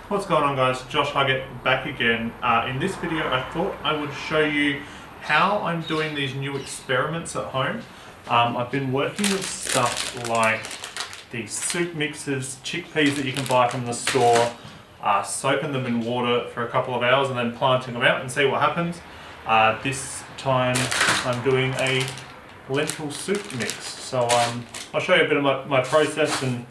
What's going on, guys? Josh Huggett back again. In this video I thought I would show you how I'm doing these new experiments at home. I've been working with stuff like these soup mixes, chickpeas that you can buy from the store, soaking them in water for a couple of hours and then planting them out and see what happens. This time I'm doing a lentil soup mix. So I'll show you a bit of my process and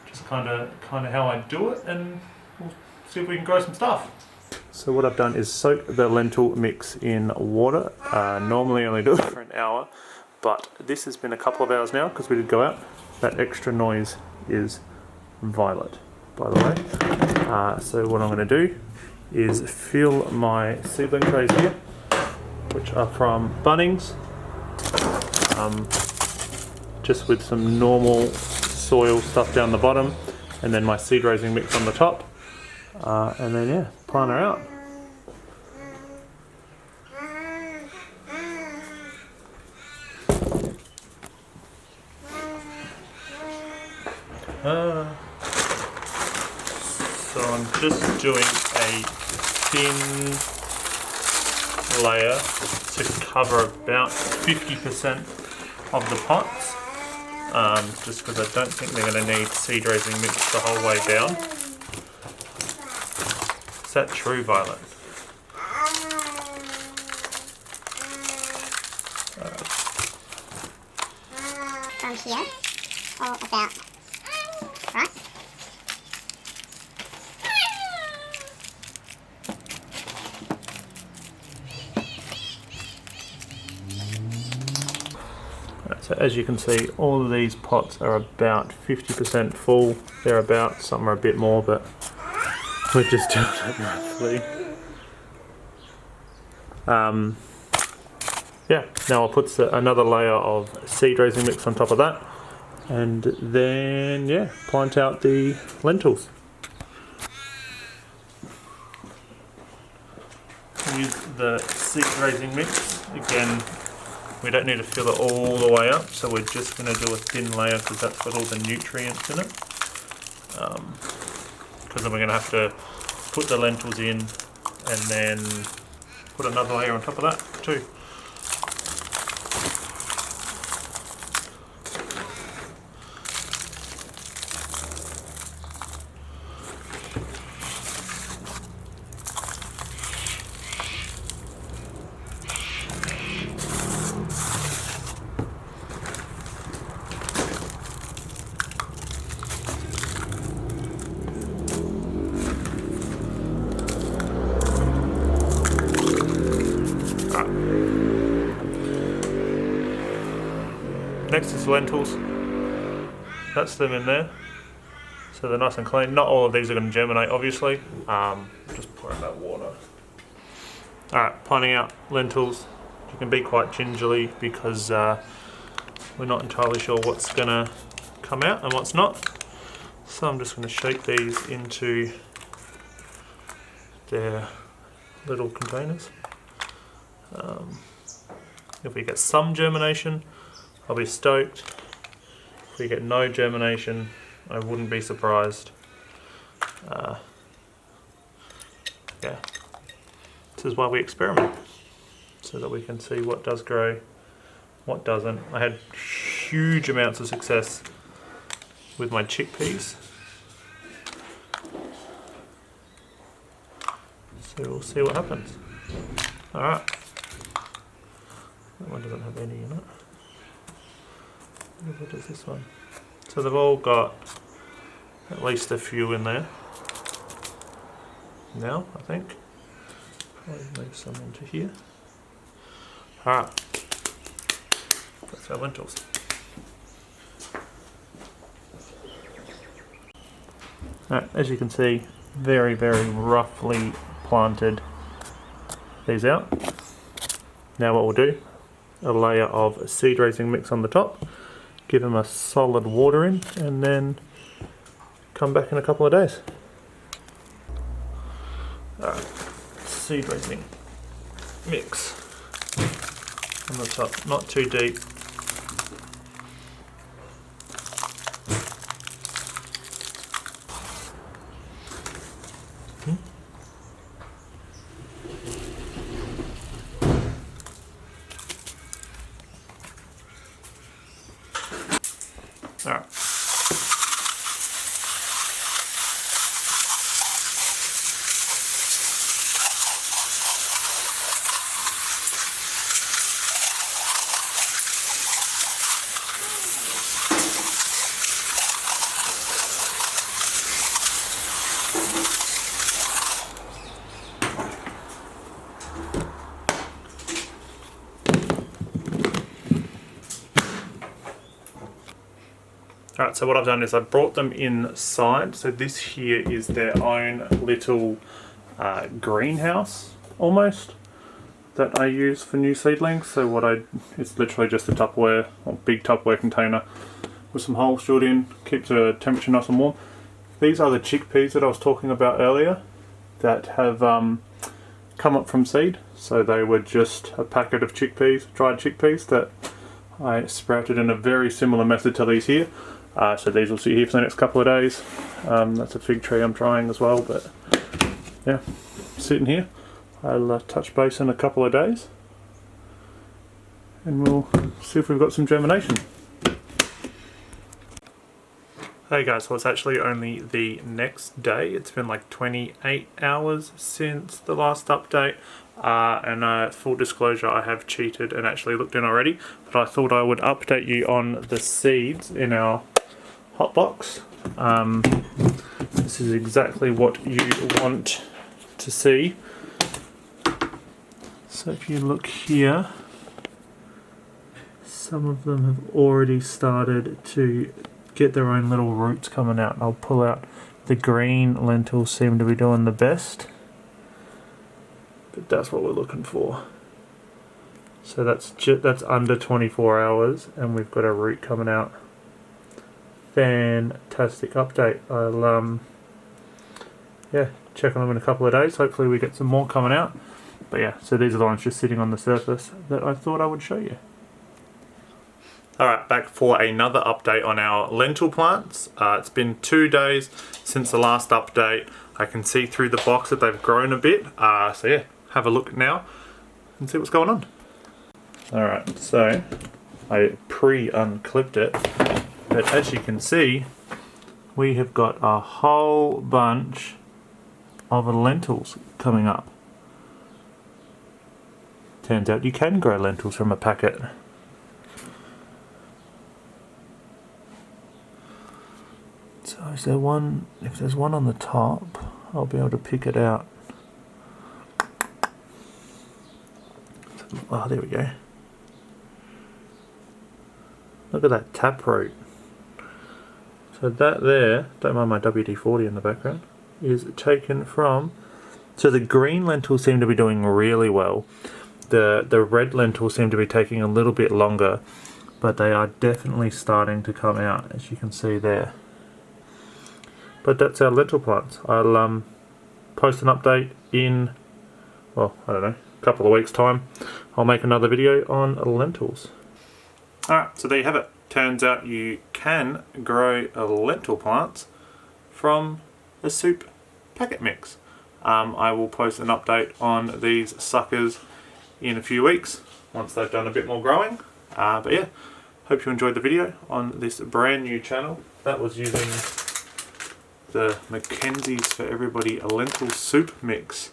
just kind of how I do it, and we'll see if we can grow some stuff. So what I've done is soak the lentil mix in water. Normally I only do it for an hour, but this has been a couple of hours now because we did go out. That extra noise is violet, by the way. So what I'm going to do is fill my seedling trays here, which are from Bunnings, just with some normal soil stuff down the bottom, and then my seed raising mix on the top, and then yeah, plant her out. So I'm just doing a thin layer to cover about 50% of the pots, just because I don't think they're going to need seed raising mix the whole way down. Is that true, Violet? From here, all about right. So as you can see, all of these pots are about 50% full. Thereabouts, some are a bit more, but we're just doing it roughly. Yeah, now I'll put another layer of seed raising mix on top of that, and then yeah, plant out the lentils. With the seed raising mix, again, we don't need to fill it all the way up, so we're just going to do a thin layer because that's got all the nutrients in it. Because then we're going to have to put the lentils in and then put another layer on top of that too. Next is lentils. That's them in there. So they're nice and clean. Not all of these are going to germinate, obviously. Just pour in that water. Alright, planting out lentils. You can be quite gingerly because we're not entirely sure what's going to come out and what's not. So I'm just going to shake these into their little containers. If we get some germination, I'll be stoked. If we get no germination, I wouldn't be surprised. Yeah, this is why we experiment, so that we can see what does grow, what doesn't. I had huge amounts of success with my chickpeas, so we'll see what happens. Alright, that one doesn't have any in it. What is this one? So they've all got at least a few in there now, I think. Probably move some into here. Alright, that's our lentils. Alright, as you can see, very roughly planted these out. Now what we'll do, a layer of seed raising mix on the top, give them a solid water in, and then come back in a couple of days. Seed raising mix on the top, not too deep. Alright. Alright, so what I've done is I've brought them inside. So this here is their own little greenhouse, almost, that I use for new seedlings. So it's literally just a Tupperware, or big Tupperware container with some holes drilled in, keep the temperature nice and warm. These are the chickpeas that I was talking about earlier that have come up from seed. So they were just a packet of chickpeas, dried chickpeas, that I sprouted in a very similar method to these here. So these will sit here for the next couple of days. That's a fig tree I'm trying as well, but yeah, sitting here. I'll touch base in a couple of days and we'll see if we've got some germination. Hey guys, so it's actually only the next day. It's been like 28 hours since the last update. And full disclosure, I have cheated and actually looked in already, but I thought I would update you on the seeds in our hot box. This is exactly what you want to see. So if you look here, some of them have already started to get their own little roots coming out. I'll pull out the green lentils, seem to be doing the best, but that's what we're looking for. So that's under 24 hours and we've got a root coming out. Fantastic update. I'll check on them in a couple of days. Hopefully we get some more coming out. But yeah, so these are the ones just sitting on the surface that I thought I would show you. Alright, back for another update on our lentil plants. It's been 2 days since the last update. I can see through the box that they've grown a bit. So yeah, have a look now and see what's going on. Alright, so I pre-unclipped it, but as you can see, we have got a whole bunch of lentils coming up. Turns out you can grow lentils from a packet. So is there one? If there's one on the top, I'll be able to pick it out. Oh, there we go. Look at that taproot. So that there, don't mind my WD-40 in the background, is taken from... So the green lentils seem to be doing really well. The red lentils seem to be taking a little bit longer, but they are definitely starting to come out, as you can see there. But that's our lentil plants. I'll post an update in, well, I don't know, a couple of weeks time. I'll make another video on lentils. Alright, so there you have it. Turns out you can grow lentil plants from a soup packet mix. I will post an update on these suckers in a few weeks once they've done a bit more growing. But yeah, hope you enjoyed the video on this brand new channel. That was using the Mackenzie's for Everybody lentil soup mix.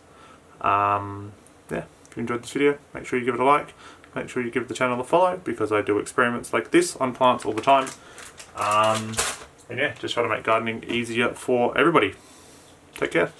Yeah, if you enjoyed this video, make sure you give it a like. Make sure you give the channel a follow, because I do experiments like this on plants all the time. And yeah, just try to make gardening easier for everybody. Take care.